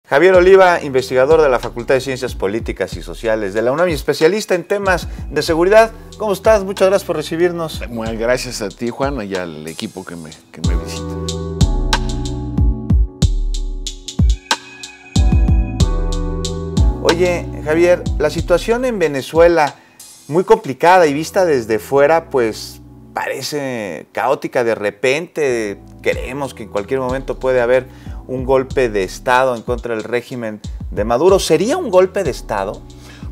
Javier Oliva, investigador de la Facultad de Ciencias Políticas y Sociales de la UNAM y especialista en temas de seguridad. ¿Cómo estás? Muchas gracias por recibirnos. Muy gracias a ti, Juan, y al equipo que me visita. Oye, Javier, la situación en Venezuela, muy complicada y vista desde fuera, pues parece caótica. De repente creemos que en cualquier momento puede haber un golpe de Estado en contra del régimen de Maduro. ¿Sería un golpe de Estado?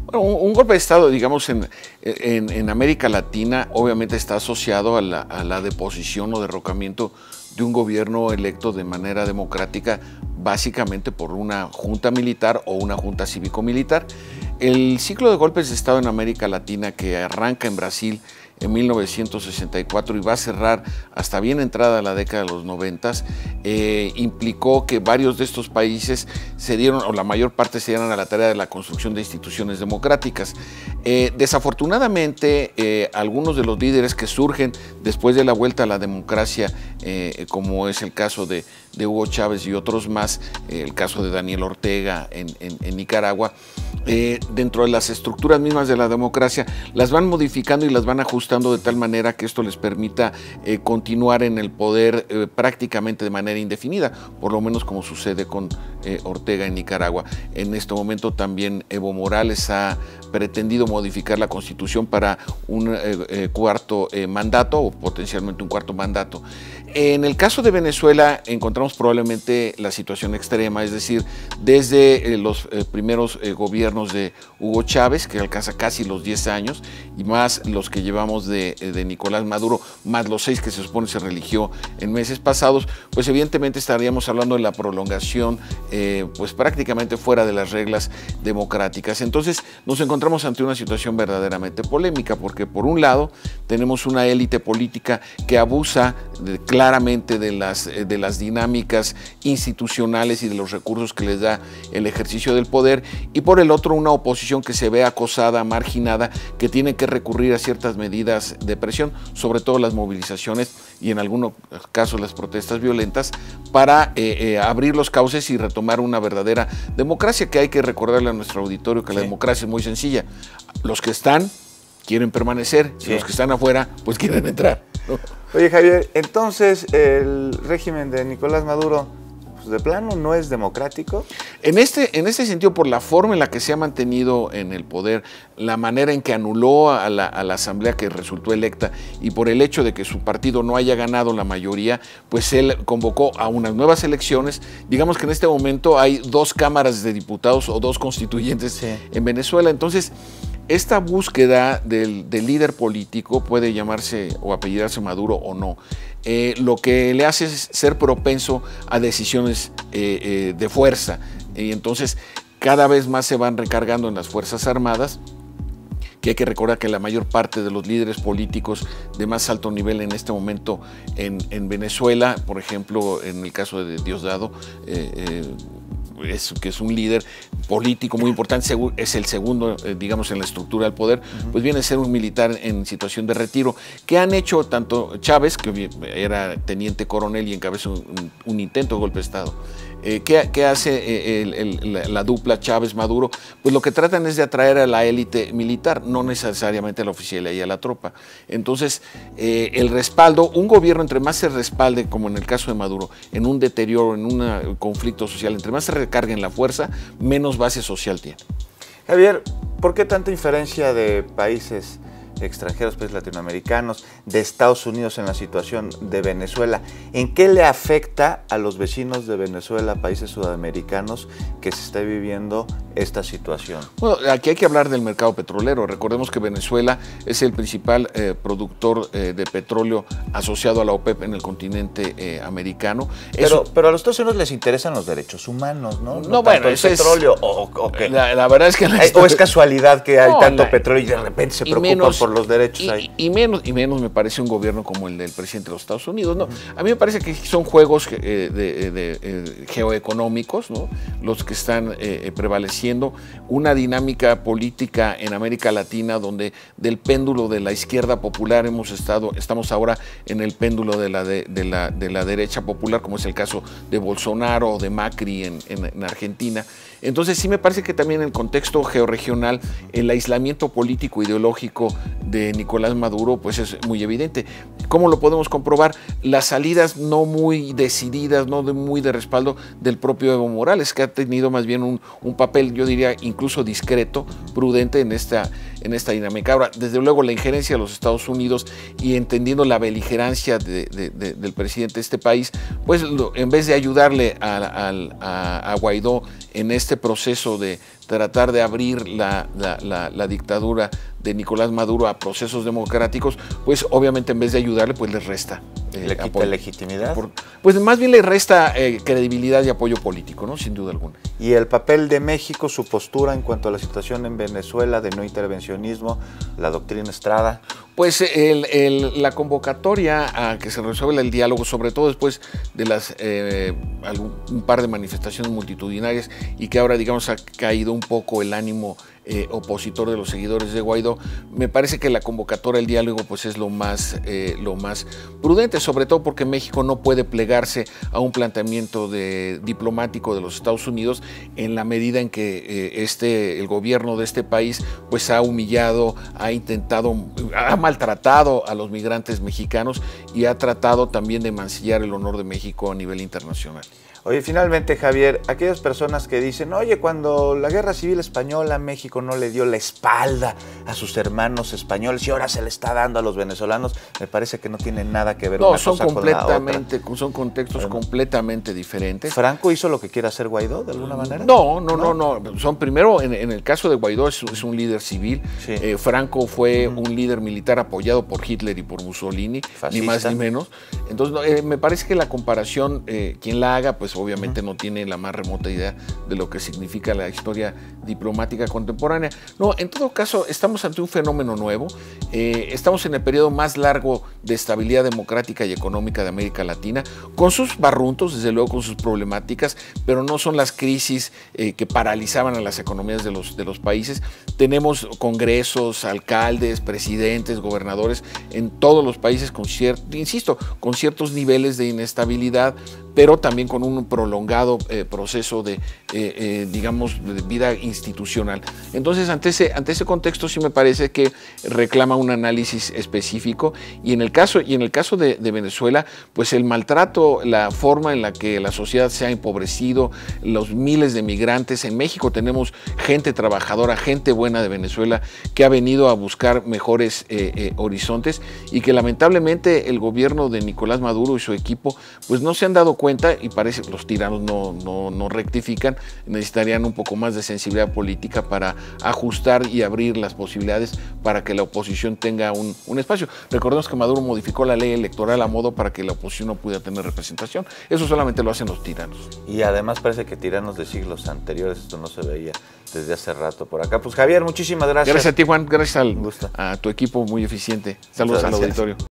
Bueno, un golpe de Estado, digamos, en América Latina, obviamente está asociado a la deposición o derrocamiento de un gobierno electo de manera democrática, básicamente por una junta militar o una junta cívico-militar. El ciclo de golpes de Estado en América Latina, que arranca en Brasil en 1964 y va a cerrar hasta bien entrada la década de los 90, implicó que varios de estos países se dieron, o la mayor parte se dieron a la tarea de la construcción de instituciones democráticas. Desafortunadamente, algunos de los líderes que surgen después de la vuelta a la democracia, como es el caso de Hugo Chávez y otros más, el caso de Daniel Ortega en Nicaragua, dentro de las estructuras mismas de la democracia, las van modificando y las van ajustando de tal manera que esto les permita continuar en el poder prácticamente de manera indefinida, por lo menos como sucede con Ortega en Nicaragua. En este momento también Evo Morales ha pretendido modificar la Constitución para un cuarto mandato o potencialmente un cuarto mandato. En el caso de Venezuela encontramos probablemente la situación extrema, es decir, desde los primeros gobiernos de Hugo Chávez, que alcanza casi los 10 años, y más los que llevamos de Nicolás Maduro, más los 6 que se supone se religió en meses pasados, pues evidentemente estaríamos hablando de la prolongación pues prácticamente fuera de las reglas democráticas. Entonces nos encontramos ante una situación verdaderamente polémica, porque por un lado tenemos una élite política que abusa claramente de las dinámicas institucionales y de los recursos que les da el ejercicio del poder, y por el otro una oposición que se ve acosada, marginada, que tiene que recurrir a ciertas medidas de presión, sobre todo las movilizaciones y en algunos casos las protestas violentas, para abrir los cauces y retomar una verdadera democracia, que hay que recordarle a nuestro auditorio que la democracia es muy sencilla. Los que están quieren permanecer, y los que están afuera pues quieren entrar, ¿no? Oye, Javier, entonces el régimen de Nicolás Maduro, pues de plano no es democrático. En este sentido, por la forma en la que se ha mantenido en el poder, la manera en que anuló a la asamblea que resultó electa, y por el hecho de que su partido no haya ganado la mayoría, pues él convocó a unas nuevas elecciones. Digamos que en este momento hay 2 cámaras de diputados o 2 constituyentes en Venezuela. Entonces, esta búsqueda del líder político, puede llamarse o apellidarse Maduro o no, lo que le hace es ser propenso a decisiones de fuerza, y entonces cada vez más se van recargando en las Fuerzas Armadas, que hay que recordar que la mayor parte de los líderes políticos de más alto nivel en este momento en Venezuela, por ejemplo, en el caso de Diosdado, que es un líder político muy importante, es el segundo, digamos, en la estructura del poder, pues viene a ser un militar en situación de retiro, que han hecho tanto Chávez, que era teniente coronel y encabezó un intento de golpe de Estado. ¿Qué hace la dupla Chávez-Maduro? Pues lo que tratan es de atraer a la élite militar, no necesariamente a la oficialía y a la tropa. Entonces, el respaldo, un gobierno entre más se respalde, como en el caso de Maduro, en un deterioro, en un conflicto social, entre más se recargue en la fuerza, menos base social tiene. Javier, ¿por qué tanta inferencia de países extranjeros, países latinoamericanos, de Estados Unidos en la situación de Venezuela? ¿En qué le afecta a los vecinos de Venezuela, países sudamericanos, que se está viviendo esta situación? Bueno, aquí hay que hablar del mercado petrolero. Recordemos que Venezuela es el principal productor de petróleo asociado a la OPEP en el continente americano. Pero a los Estados Unidos les interesan los derechos humanos, ¿no? No, bueno, el petróleo, ¿o qué? La verdad es que... ¿O es casualidad que hay tanto petróleo y de repente se preocupan por los derechos ahí. Y menos me parece un gobierno como el del presidente de los Estados Unidos, ¿no? A mí me parece que son juegos geoeconómicos, ¿no? Los que están prevaleciendo, una dinámica política en América Latina donde del péndulo de la izquierda popular estamos ahora en el péndulo de la derecha popular, como es el caso de Bolsonaro o de Macri en Argentina. Entonces sí me parece que también en el contexto georregional el aislamiento político ideológico de Nicolás Maduro pues es muy evidente. ¿Cómo lo podemos comprobar? Las salidas no muy decididas, no muy de respaldo del propio Evo Morales, que ha tenido más bien un papel, yo diría, incluso discreto, prudente en esta dinámica. Ahora, desde luego la injerencia de los Estados Unidos y entendiendo la beligerancia del presidente de este país, pues en vez de ayudarle a Guaidó en este proceso de tratar de abrir la dictadura de Nicolás Maduro a procesos democráticos, pues obviamente en vez de ayudarle, pues les resta. ¿Le quita legitimidad? Pues más bien le resta credibilidad y apoyo político, ¿no? Sin duda alguna. ¿Y el papel de México, su postura en cuanto a la situación en Venezuela, de no intervencionismo, la doctrina Estrada? Pues la convocatoria a que se resuelva el diálogo, sobre todo después de un par de manifestaciones multitudinarias y que ahora, digamos, ha caído un poco el ánimo opositor de los seguidores de Guaidó, me parece que la convocatoria al diálogo pues es lo más prudente, sobre todo porque México no puede plegarse a un planteamiento diplomático de los Estados Unidos en la medida en que el gobierno de este país pues ha humillado, ha maltratado a los migrantes mexicanos y ha tratado también de mancillar el honor de México a nivel internacional. Oye, finalmente, Javier, aquellas personas que dicen, oye, cuando la Guerra Civil Española, México no le dio la espalda a sus hermanos españoles y ahora se le está dando a los venezolanos, me parece que no tiene nada que ver una cosa con la otra. Son contextos completamente diferentes. ¿Franco hizo lo que quiere hacer Guaidó, de alguna manera? No. Son primero, en el caso de Guaidó es un líder civil. Sí. Franco fue un líder militar apoyado por Hitler y por Mussolini, fascista, ni más ni menos. Entonces, me parece que la comparación, quien la haga, pues obviamente no tiene la más remota idea de lo que significa la historia diplomática contemporánea. No, en todo caso, estamos ante un fenómeno nuevo. Estamos en el periodo más largo de estabilidad democrática y económica de América Latina, con sus barruntos, desde luego con sus problemáticas, pero no son las crisis que paralizaban a las economías de los países. Tenemos congresos, alcaldes, presidentes, gobernadores en todos los países con ciertos niveles de inestabilidad, pero también con un prolongado proceso de vida institucional. Entonces, ante ese contexto sí me parece que reclama un análisis específico y en el caso de Venezuela, pues el maltrato, la forma en la que la sociedad se ha empobrecido, los miles de migrantes. En México tenemos gente trabajadora, gente buena de Venezuela que ha venido a buscar mejores horizontes y que lamentablemente el gobierno de Nicolás Maduro y su equipo pues no se han dado cuenta y parece que los tiranos no rectifican, necesitarían un poco más de sensibilidad política para ajustar y abrir las posibilidades para que la oposición tenga un espacio. Recordemos que Maduro modificó la ley electoral a modo para que la oposición no pudiera tener representación. Eso solamente lo hacen los tiranos. Y además parece que tiranos de siglos anteriores, esto no se veía desde hace rato por acá. Pues Javier, muchísimas gracias. Gracias a ti, Juan, gracias a tu equipo muy eficiente. Saludos al auditorio.